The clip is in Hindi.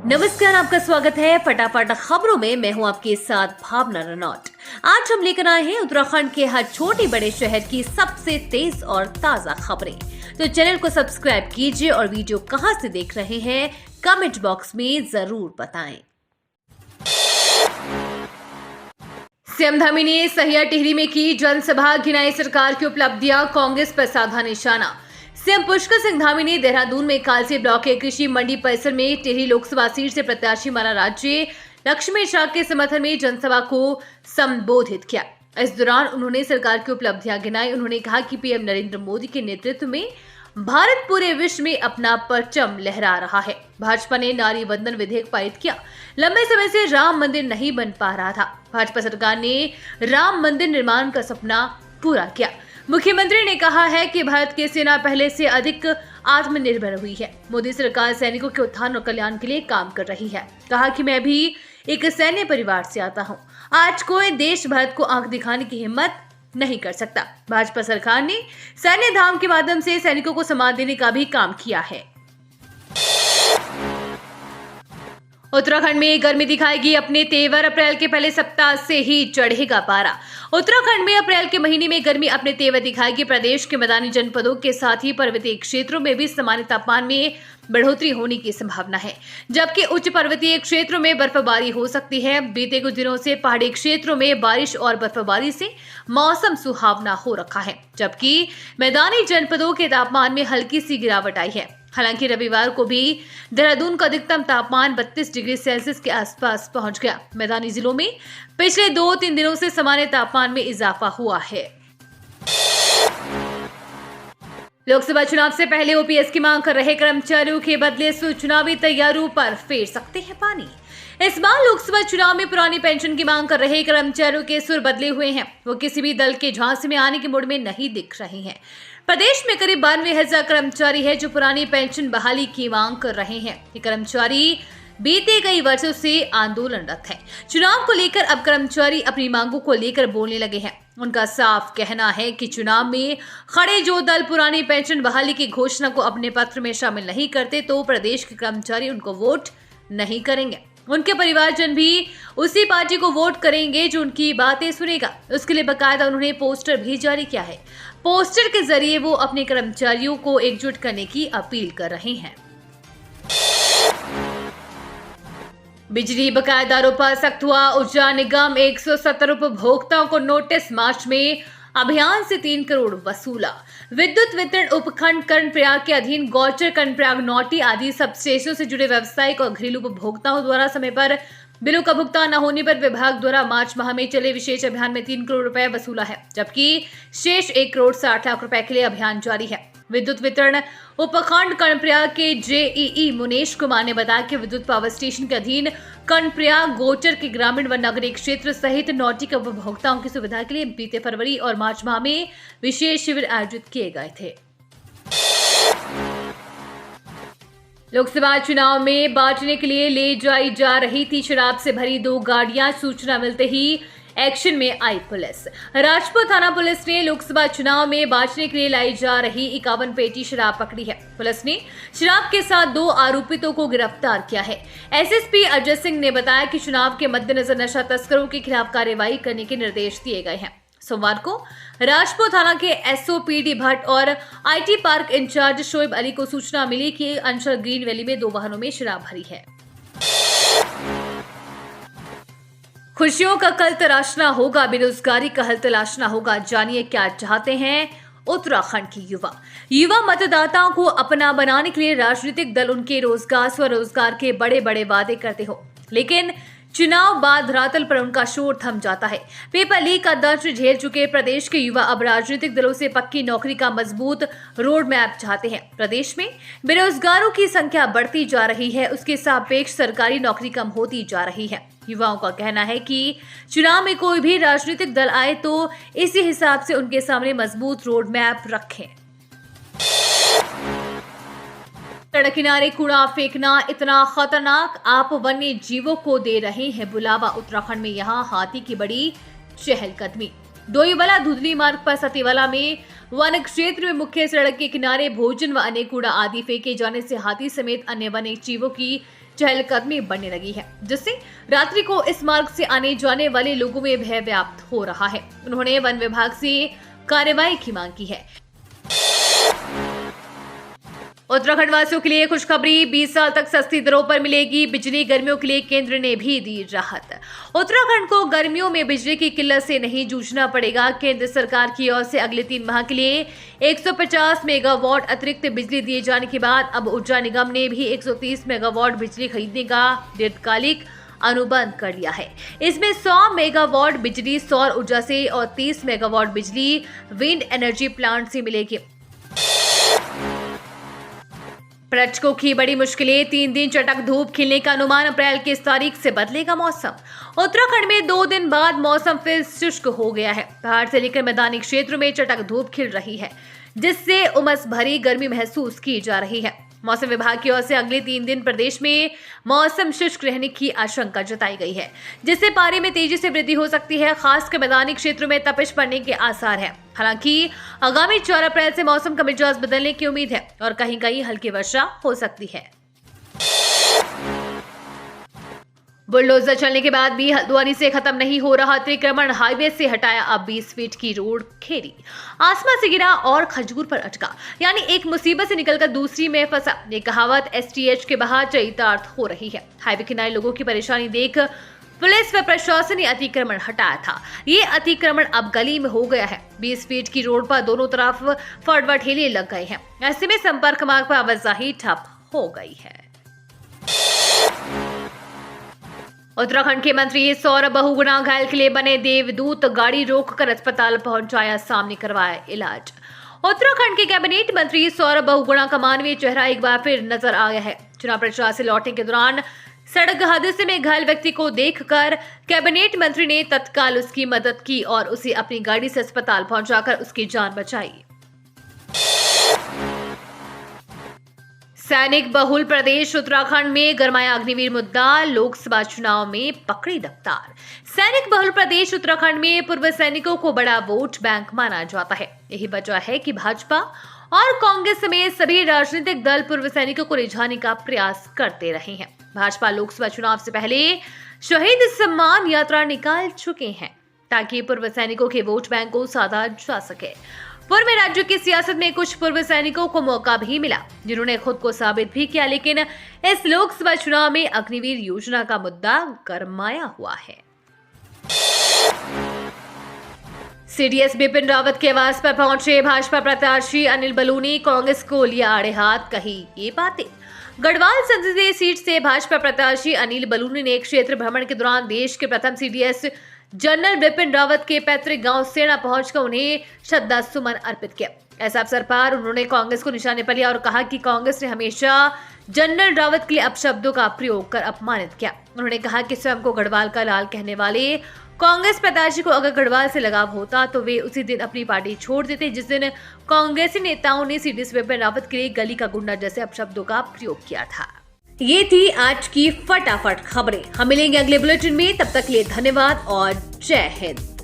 नमस्कार, आपका स्वागत है फटाफट खबरों में। मैं हूं आपके साथ भावना रनौत। आज हम लेकर आए हैं उत्तराखंड के हर छोटे बड़े शहर की सबसे तेज और ताजा खबरें। तो चैनल को सब्सक्राइब कीजिए और वीडियो कहां से देख रहे हैं कमेंट बॉक्स में जरूर बताएं। सीएम धामी ने सहिया टिहरी में की जनसभा, गिनाई सरकार की उपलब्धियां, कांग्रेस पर साधा निशाना। सीएम पुष्कर सिंह धामी ने देहरादून में कालसी ब्लॉक के कृषि मंडी परिसर में टिहरी लोकसभा सीट से प्रत्याशी माला राज्य लक्ष्मी शाह के समर्थन में जनसभा को संबोधित किया। इस दौरान उन्होंने सरकार की उपलब्धियां गिनाई। उन्होंने कहा कि पीएम नरेंद्र मोदी के नेतृत्व में भारत पूरे विश्व में अपना परचम लहरा रहा है। भाजपा ने नारी वंदन विधेयक पारित किया। लंबे समय से राम मंदिर नहीं बन पा रहा था। भाजपा सरकार ने राम मंदिर निर्माण का सपना पूरा किया। मुख्यमंत्री ने कहा है कि भारत की सेना पहले से अधिक आत्मनिर्भर हुई है। मोदी सरकार सैनिकों के उत्थान और कल्याण के लिए काम कर रही है। कहा कि मैं भी एक सैन्य परिवार से आता हूं। आज कोई देश भारत को आंख दिखाने की हिम्मत नहीं कर सकता। भाजपा सरकार ने सैन्य धाम के माध्यम से सैनिकों को सम्मान देने का भी काम किया है। उत्तराखंड में गर्मी दिखाएगी अपने तेवर। अप्रैल के पहले सप्ताह से ही चढ़ेगा पारा। उत्तराखंड में अप्रैल के महीने में गर्मी अपने तेवर दिखाएगी। प्रदेश के मैदानी जनपदों के साथ ही पर्वतीय क्षेत्रों में भी सामान्य तापमान में बढ़ोतरी होने की संभावना है, जबकि उच्च पर्वतीय क्षेत्रों में बर्फबारी हो सकती है। बीते कुछ दिनों से पहाड़ी क्षेत्रों में बारिश और बर्फबारी से मौसम सुहावना हो रखा है, जबकि मैदानी जनपदों के तापमान में हल्की सी गिरावट आई है। हालांकि रविवार को भी देहरादून का अधिकतम तापमान 32 डिग्री सेल्सियस के आसपास पहुंच गया। मैदानी जिलों में पिछले 2-3 दिनों से सामान्य तापमान में इजाफा हुआ है। लोकसभा चुनाव से पहले ओपीएस की मांग कर रहे कर्मचारियों के बदले चुनावी तैयारियों पर फेर सकते हैं पानी। इस बार लोकसभा चुनाव में पुरानी पेंशन की मांग कर रहे कर्मचारियों के सुर बदले हुए हैं। वो किसी भी दल के झांसे में आने के मूड में नहीं दिख रहे हैं। प्रदेश में करीब 92,000 कर्मचारी है जो पुरानी पेंशन बहाली की मांग कर रहे हैं। ये कर्मचारी बीते कई वर्षों से आंदोलनरत है। चुनाव को लेकर अब कर्मचारी अपनी मांगों को लेकर बोलने लगे हैं। उनका साफ कहना है कि चुनाव में खड़े जो दल पुरानी पेंशन बहाली की घोषणा को अपने पत्र में शामिल नहीं करते तो प्रदेश के कर्मचारी उनको वोट नहीं करेंगे। उनके परिवारजन भी उसी पार्टी को वोट करेंगे जो उनकी बातें सुनेगा। उसके लिए बकायदा उन्होंने पोस्टर भी जारी किया है। पोस्टर के जरिए वो अपने कर्मचारियों को एकजुट करने की अपील कर रहे हैं। बिजली बकायेदारों पर सख्त हुआ ऊर्जा निगम। 170 उपभोक्ताओं को नोटिस। मार्च में अभियान से 3 करोड़ वसूला। विद्युत वितरण उपखंड कर्णप्रयाग के अधीन गौचर, कर्णप्रयाग, नौटी आदि सब स्टेशनों से जुड़े व्यावसायिक और घरेलू उपभोक्ताओं द्वारा समय पर बिलों का भुगतान न होने पर विभाग द्वारा मार्च माह में चले विशेष अभियान में 3 करोड़ रुपए वसूला है, जबकि शेष 1 करोड़ 60 लाख रुपए के लिए अभियान जारी है। विद्युत वितरण उपखंड कर्णप्रयाग के जेईई मुनेश कुमार ने बताया कि विद्युत पावर स्टेशन के अधीन कर्णप्रयाग, गोचर के ग्रामीण व नगरीय क्षेत्र सहित नौटी के उपभोक्ताओं की सुविधा के लिए बीते फरवरी और मार्च माह में विशेष शिविर आयोजित किए गए थे। लोकसभा चुनाव में बांटने के लिए ले जाई जा रही थी शराब से भरी 2 गाड़ियां। सूचना मिलते ही एक्शन में आई पुलिस। राजपुर थाना पुलिस ने लोकसभा चुनाव में बांटने के लिए लाई जा रही 51 पेटी शराब पकड़ी है। पुलिस ने शराब के साथ 2 आरोपितों को गिरफ्तार किया है। एसएसपी अजय सिंह ने बताया कि चुनाव के मद्देनजर नशा तस्करों के खिलाफ कार्रवाई करने के निर्देश दिए गए हैं। सोमवार को राजपुर थाना के एसओपीडी भट्ट और IT park incharge Shoaib Ali को सूचना मिली कि अंचल ग्रीन वैली में 2 वाहनों में शराब भरी है। खुशियों का कल तराशना होगा, बेरोजगारी का हल तलाशना होगा। जानिए क्या चाहते हैं उत्तराखंड की युवा मतदाताओं को अपना बनाने के लिए राजनीतिक दल उनके रोजगार, स्वरोजगार के बड़े बड़े वादे करते हो, लेकिन चुनाव बाद धरातल पर उनका शोर थम जाता है। पेपर लीक का दर्द झेल चुके प्रदेश के युवा अब राजनीतिक दलों से पक्की नौकरी का मजबूत रोड मैप चाहते हैं। प्रदेश में बेरोजगारों की संख्या बढ़ती जा रही है, उसके सापेक्ष सरकारी नौकरी कम होती जा रही है। युवाओं का कहना है कि चुनाव में कोई भी राजनीतिक दल आए तो इसी हिसाब से उनके सामने मजबूत रोड मैप रखें। सड़क किनारे कूड़ा फेंकना इतना खतरनाक, आप वन्य जीवों को दे रहे हैं बुलावा। उत्तराखंड में यहां हाथी की बड़ी चहलकदमी। डोईवाला धुंधली मार्ग पर सतीवाला में वन क्षेत्र में मुख्य सड़क के किनारे भोजन व अन्य कूड़ा आदि फेंके जाने से हाथी समेत अन्य वन्य जीवों की चहलकदमी बढ़ने लगी है, जिससे रात्रि को इस मार्ग से आने जाने वाले लोगों में भय व्याप्त हो रहा है। उन्होंने वन विभाग से कार्रवाई की मांग की है। उत्तराखंड वासियों के लिए खुशखबरी, 20 साल तक सस्ती दरों पर मिलेगी बिजली। गर्मियों के लिए केंद्र ने भी दी राहत। उत्तराखंड को गर्मियों में बिजली की किल्लत से नहीं जूझना पड़ेगा। केंद्र सरकार की ओर से अगले 3 माह के लिए 150 मेगावाट अतिरिक्त बिजली दिए जाने के बाद अब ऊर्जा निगम ने भी 130 मेगावाट बिजली खरीदने का दीर्घकालिक अनुबंध कर लिया है। इसमें 100 मेगावाट बिजली सौर ऊर्जा से और 30 मेगावाट बिजली विंड एनर्जी प्लांट से मिलेगी। पर्यटकों की बड़ी मुश्किलें, 3 दिन चटक धूप खिलने का अनुमान। अप्रैल की इस तारीख से बदलेगा मौसम। उत्तराखंड में 2 दिन बाद मौसम फिर शुष्क हो गया है। पहाड़ से लेकर मैदानी क्षेत्रों में चटक धूप खिल रही है, जिससे उमस भरी गर्मी महसूस की जा रही है। मौसम विभाग की ओर से अगले 3 दिन प्रदेश में मौसम शुष्क रहने की आशंका जताई गई है, जिससे पारे में तेजी से वृद्धि हो सकती है। खासकर मैदानी क्षेत्रों में तपिश पड़ने के आसार हैं। हालांकि आगामी 4 अप्रैल से मौसम का मिजाज बदलने की उम्मीद है और कहीं कहीं हल्की वर्षा हो सकती है। बुलडोजर चलने के बाद भी हल्द्वानी से खत्म नहीं हो रहा अतिक्रमण। हाईवे से हटाया अब 20 फीट की रोड खेरी। आसमान से गिरा और खजूर पर अटका, यानी एक मुसीबत से निकलकर दूसरी में फंसा। ये कहावत STH के बाहर चरितार्थ हो रही है। हाईवे किनारे लोगों की परेशानी देख पुलिस व प्रशासन ने अतिक्रमण हटाया था। ये अतिक्रमण अब गली में हो गया है। 20 फीट की रोड पर दोनों तरफ फड़वा ठेले लग गए हैं। ऐसे में संपर्क मार्ग पर आवाजाही ठप हो गई है। उत्तराखंड के मंत्री सौरभ बहुगुणा घायल के लिए बने देवदूत। गाड़ी रोककर अस्पताल पहुंचाया, सामने करवाया इलाज। उत्तराखंड के कैबिनेट मंत्री सौरभ बहुगुणा का मानवीय चेहरा एक बार फिर नजर आ गया है। चुनाव प्रचार से लौटने के दौरान सड़क हादसे में घायल व्यक्ति को देखकर कैबिनेट मंत्री ने तत्काल उसकी मदद की और उसे अपनी गाड़ी से अस्पताल पहुंचाकर उसकी जान बचाई। सैनिक बहुल प्रदेश उत्तराखंड में गरमाया अग्निवीर मुद्दा। लोकसभा चुनाव में पकड़ी रफ्तार। सैनिक बहुल प्रदेश उत्तराखंड में पूर्व सैनिकों को बड़ा वोट बैंक माना जाता है। यही वजह है कि भाजपा और कांग्रेस समेत सभी राजनीतिक दल पूर्व सैनिकों को रिझाने का प्रयास करते रहे हैं। भाजपा लोकसभा चुनाव से पहले शहीद सम्मान यात्रा निकाल चुके हैं, ताकि पूर्व सैनिकों के वोट बैंक को साधा जा सके। पूर्व में राज्य की सियासत में कुछ पूर्व सैनिकों को मौका भी मिला, जिन्होंने खुद को साबित भी किया, लेकिन इस लोकसभा चुनाव में अग्निवीर योजना का मुद्दा गरमाया हुआ है। CDS बिपिन रावत के आवास पर पहुंचे भाजपा प्रत्याशी अनिल बलूनी। कांग्रेस को लिया आड़े हाथ, कही ये बातें। गढ़वाल संसदीय सीट से भाजपा प्रत्याशी अनिल बलूनी ने क्षेत्र भ्रमण के दौरान देश के प्रथम CDS जनरल बिपिन रावत के पैतृक गांव सेना पहुंचकर उन्हें श्रद्धा सुमन अर्पित किया। इस अवसर पर उन्होंने कांग्रेस को निशाने पर लिया और कहा कि कांग्रेस ने हमेशा जनरल रावत के लिए अपशब्दों का प्रयोग कर अपमानित किया। उन्होंने कहा कि स्वयं को गढ़वाल का लाल कहने वाले कांग्रेस प्रत्याशी को अगर गढ़वाल से लगाव होता तो वे उसी दिन अपनी पार्टी छोड़ देते, जिस दिन कांग्रेसी नेताओं ने CDS बिपिन रावत के लिए गली का गुंडा जैसे अपशब्दों का प्रयोग किया था। ये थी आज की फटाफट खबरें। हम मिलेंगे अगले बुलेटिन में, तब तक के लिए धन्यवाद और जय हिंद।